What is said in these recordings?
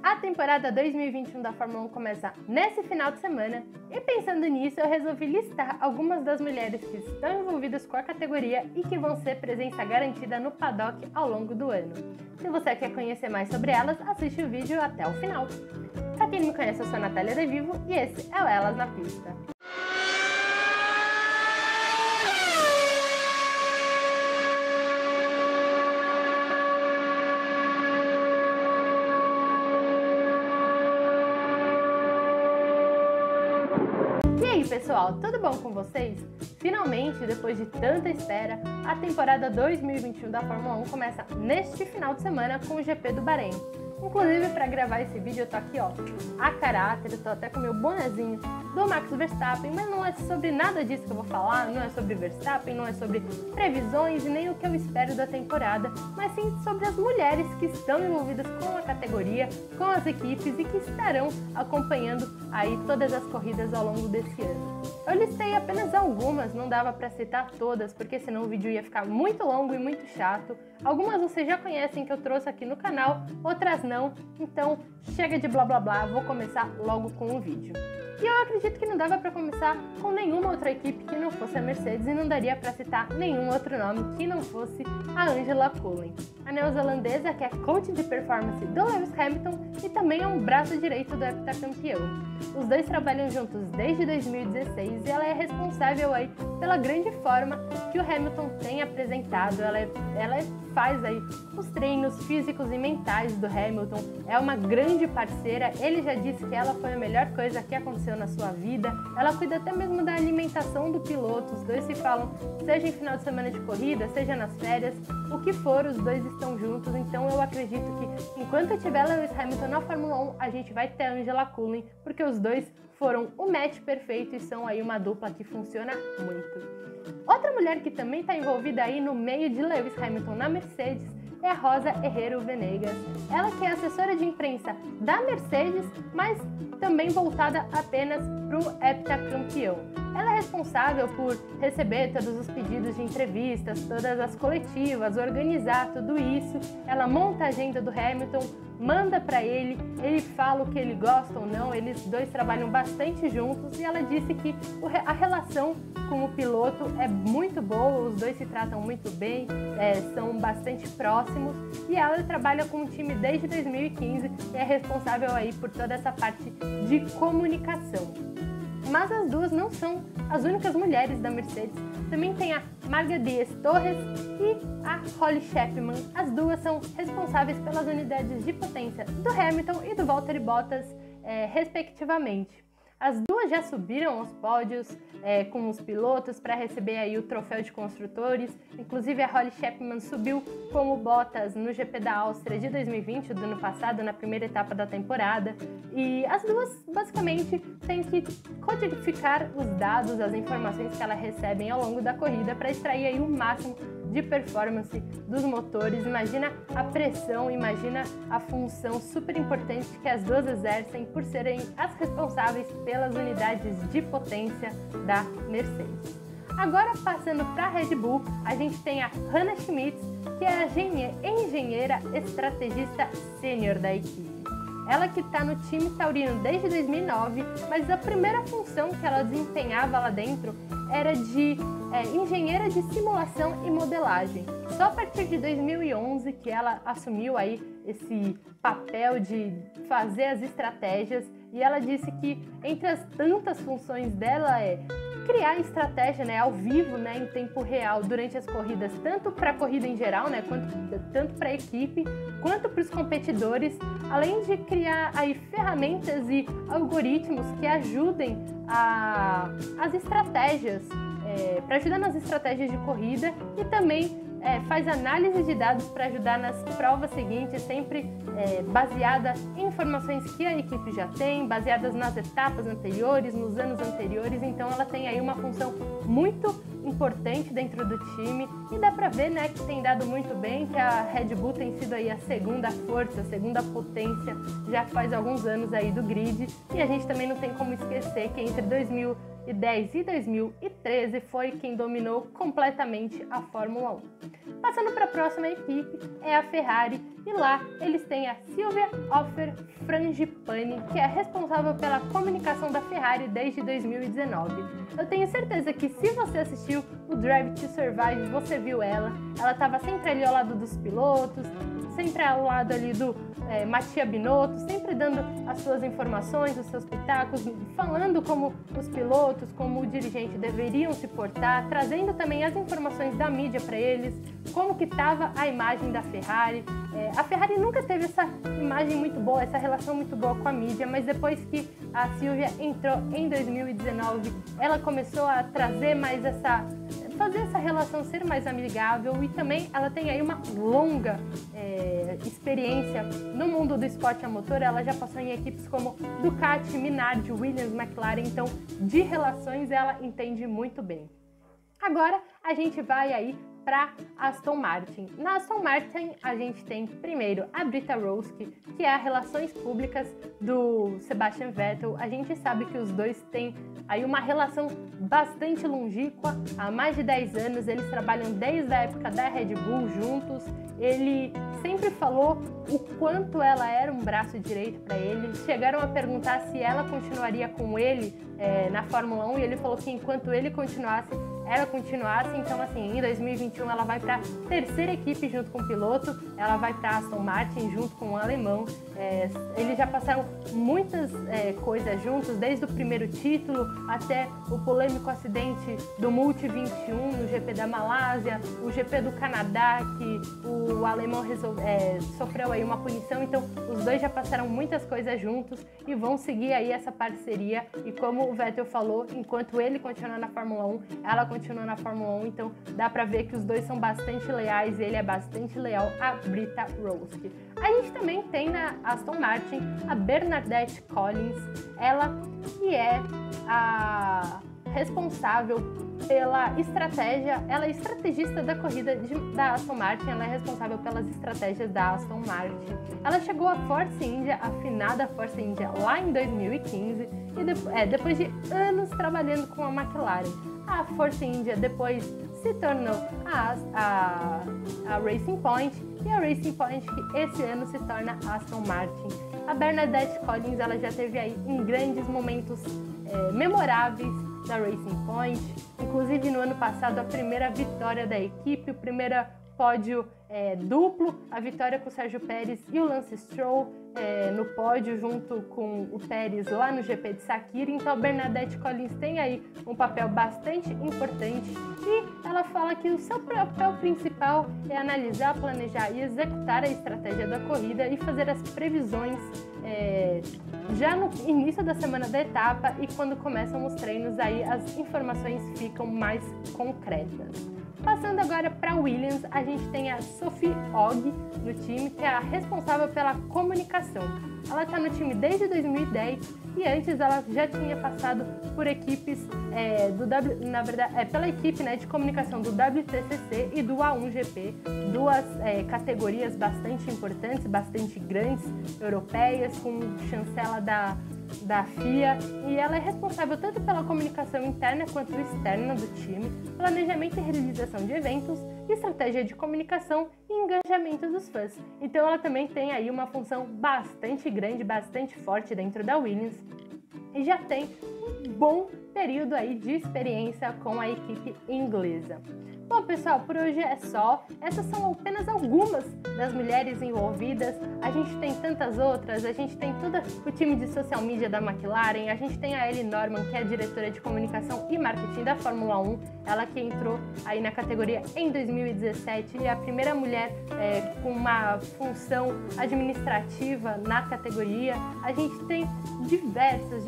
A temporada 2021 da Fórmula 1 começa nesse final de semana e pensando nisso eu resolvi listar algumas das mulheres que estão envolvidas com a categoria e que vão ser presença garantida no paddock ao longo do ano. Se você quer conhecer mais sobre elas, assiste o vídeo até o final. Pra quem não me conhece, eu sou a Natália De Vivo e esse é o Elas na Pista. E aí pessoal, tudo bom com vocês? Finalmente, depois de tanta espera, a temporada 2021 da Fórmula 1 começa neste final de semana com o GP do Bahrein. Inclusive, para gravar esse vídeo eu tô aqui, ó, a caráter, eu tô até com meu bonezinho do Max Verstappen, mas não é sobre nada disso que eu vou falar, não é sobre Verstappen, não é sobre previsões e nem o que eu espero da temporada, mas sim sobre as mulheres que estão envolvidas com a categoria, com as equipes e que estarão acompanhando aí todas as corridas ao longo desse ano. Eu listei apenas algumas, não dava para citar todas, porque senão o vídeo ia ficar muito longo e muito chato. Algumas vocês já conhecem que eu trouxe aqui no canal, outras não, então chega de blá blá blá, vou começar logo com o vídeo. E eu acredito que não dava para começar com nenhuma outra equipe que não fosse a Mercedes e não daria para citar nenhum outro nome que não fosse a Angela Cullen. A neozelandesa, que é coach de performance do Lewis Hamilton e também é um braço direito do heptacampeão. Os dois trabalham juntos desde 2016 e ela é responsável aí pela grande forma que o Hamilton tem apresentado. Ela faz aí os treinos físicos e mentais do Hamilton, é uma grande parceira, ele já disse que ela foi a melhor coisa que aconteceu na sua vida, ela cuida até mesmo da alimentação do piloto, os dois se falam, seja em final de semana de corrida, seja nas férias, o que for, os dois estão juntos, então eu acredito que enquanto tiver Lewis Hamilton na Fórmula 1, a gente vai ter a Angela Cullen, porque os dois foram o match perfeito e são aí uma dupla que funciona muito. Outra mulher que também está envolvida aí no meio de Lewis Hamilton na Mercedes é a Rosa Herrero Venegas. Ela que é assessora de imprensa da Mercedes, mas também voltada apenas para o heptacampeão. Ela é responsável por receber todos os pedidos de entrevistas, todas as coletivas, organizar tudo isso. Ela monta a agenda do Hamilton, manda para ele fala o que ele gosta ou não, eles dois trabalham bastante juntos e ela disse que a relação com o piloto é muito boa, os dois se tratam muito bem, são bastante próximos e ela trabalha com o time desde 2015 e é responsável aí por toda essa parte de comunicação. Mas as duas não são as únicas mulheres da Mercedes, também tem a Marga Dias Torres e a Holly Chapman. As duas são responsáveis pelas unidades de potência do Hamilton e do Valtteri Bottas, respectivamente. As duas já subiram aos pódios com os pilotos para receber aí o troféu de construtores. Inclusive a Holly Chapman subiu com o Bottas no GP da Áustria de 2020, do ano passado, na primeira etapa da temporada. E as duas basicamente têm que codificar os dados, as informações que elas recebem ao longo da corrida para extrair aí o máximo de performance dos motores. Imagina a pressão, imagina a função super importante que as duas exercem por serem as responsáveis pelas unidades de potência da Mercedes. Agora passando para a Red Bull, a gente tem a Hannah Schmitz, que é a engenheira estrategista sênior da equipe. Ela que está no time taurino desde 2009, mas a primeira função que ela desempenhava lá dentro era de engenheira de simulação e modelagem. Só a partir de 2011 que ela assumiu aí esse papel de fazer as estratégias e ela disse que entre as tantas funções dela é criar estratégia, né, ao vivo, né, em tempo real durante as corridas, tanto para a corrida em geral, né, tanto para a equipe, quanto para os competidores, além de criar aí ferramentas e algoritmos que ajudem as estratégias, para ajudar nas estratégias de corrida e também faz análise de dados para ajudar nas provas seguintes, sempre baseada em informações que a equipe já tem, baseadas nas etapas anteriores, nos anos anteriores, então ela tem aí uma função muito importante dentro do time e dá para ver, né, que tem dado muito bem, que a Red Bull tem sido aí a segunda força, a segunda potência já faz alguns anos aí do grid e a gente também não tem como esquecer que entre 2000 2010 e 2013 foi quem dominou completamente a Fórmula 1. Passando para a próxima equipe é a Ferrari, e lá eles têm a Silvia Hofer Frangipane, que é responsável pela comunicação da Ferrari desde 2019. Eu tenho certeza que se você assistiu o Drive to Survive, você viu ela estava sempre ali ao lado dos pilotos, sempre ao lado ali do Mattia Binotto, sempre dando as suas informações, os seus pitacos, falando como os pilotos, como o dirigente deveriam se portar, trazendo também as informações da mídia para eles, como que estava a imagem da Ferrari. A Ferrari nunca teve essa imagem muito boa, essa relação muito boa com a mídia, mas depois que a Silvia entrou em 2019, ela começou a trazer mais fazer essa relação ser mais amigável, e também ela tem aí uma longa experiência no mundo do esporte a motor. Ela já passou em equipes como Ducati, Minardi, Williams, McLaren, então de relações ela entende muito bem. Agora a gente vai aí para Aston Martin. Na Aston Martin a gente tem primeiro a Britta Rosky, que é a relações públicas do Sebastian Vettel. A gente sabe que os dois têm aí uma relação bastante longínqua, há mais de 10 anos, eles trabalham desde a época da Red Bull juntos. Ele sempre falou o quanto ela era um braço direito para ele. Terceram a perguntar se ela continuaria com ele na Fórmula 1, e ele falou que enquanto ele continuasse, ela continuasse. Então, assim, em 2021 ela vai para a terceira equipe junto com o piloto, ela vai para Aston Martin junto com o alemão. Eles já passaram muitas coisas juntos, desde o primeiro título até o polêmico acidente do Multi 21 no GP da Malásia, o GP do Canadá, que o alemão sofreu aí uma punição. Então, os dois já passaram muitas coisas juntos e vão seguir aí essa parceria. E como o Vettel falou, enquanto ele continuar na Fórmula 1, ela continua na Fórmula 1, então dá pra ver que os dois são bastante leais, e ele é bastante leal a Britta Rosky. A gente também tem na Aston Martin a Bernadette Collins, ela que é a responsável pela estratégia, ela é estrategista da corrida da Aston Martin, ela é responsável pelas estratégias da Aston Martin. Ela chegou à Force India, a finada Force India, lá em 2015, e depois de anos trabalhando com a McLaren. A Force India depois se tornou a Racing Point, e a Racing Point que esse ano se torna a Aston Martin. A Bernadette Collins, ela já teve aí em grandes momentos memoráveis da Racing Point, inclusive no ano passado a primeira vitória da equipe, o primeiro pódio duplo, a vitória com o Sérgio Pérez e o Lance Stroll no pódio junto com o Pérez lá no GP de Sakira. Então a Bernadette Collins tem aí um papel bastante importante, e ela fala que o seu papel principal é analisar, planejar e executar a estratégia da corrida e fazer as previsões já no início da semana da etapa, e quando começam os treinos aí as informações ficam mais concretas. Passando agora para Williams, a gente tem a Sophie Ogg no time, que é a responsável pela comunicação. Ela está no time desde 2010 e antes ela já tinha passado por equipes pela equipe de comunicação do WTCC e do A1GP, duas categorias bastante importantes, bastante grandes, europeias, com chancela da FIA, e ela é responsável tanto pela comunicação interna quanto externa do time, planejamento e realização de eventos, estratégia de comunicação e engajamento dos fãs. Então ela também tem aí uma função bastante grande, bastante forte dentro da Williams, e já tem um bom período aí de experiência com a equipe inglesa. Bom, pessoal, por hoje é só. Essas são apenas algumas das mulheres envolvidas. A gente tem tantas outras, a gente tem todo o time de social media da McLaren, a gente tem a Ellie Norman, que é a diretora de comunicação e marketing da Fórmula 1, ela que entrou aí na categoria em 2017 e é a primeira mulher com uma função administrativa na categoria. A gente tem diversas,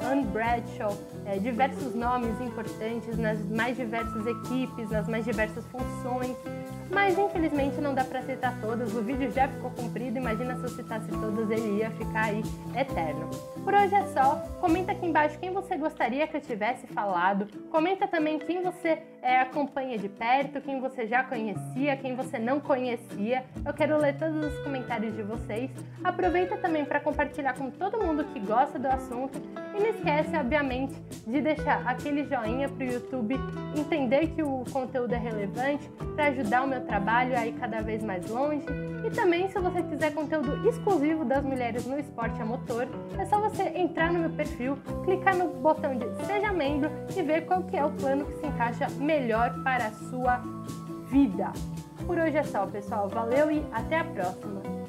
Anne Bradshaw, diversos nomes importantes nas mais diversas equipes, nas mais diversas funções, mas infelizmente não dá para citar todas, o vídeo já ficou comprido, imagina se eu citasse todas, ele ia ficar aí eterno. Por hoje é só, comenta aqui embaixo quem você gostaria que eu tivesse falado, comenta também quem você acompanha de perto, quem você já conhecia, quem você não conhecia. Eu quero ler todos os comentários de vocês. Aproveita também para compartilhar com todo mundo que gosta do assunto e não esquece, obviamente, de deixar aquele joinha para o YouTube entender que o conteúdo é relevante para ajudar o meu trabalho a ir cada vez mais longe. E também, se você quiser conteúdo exclusivo das mulheres no esporte a motor, é só você entrar no meu perfil, clicar no botão de Seja Membro e ver qual que é o plano que se encaixa melhor para a sua vida. Por hoje é só, pessoal. Valeu e até a próxima!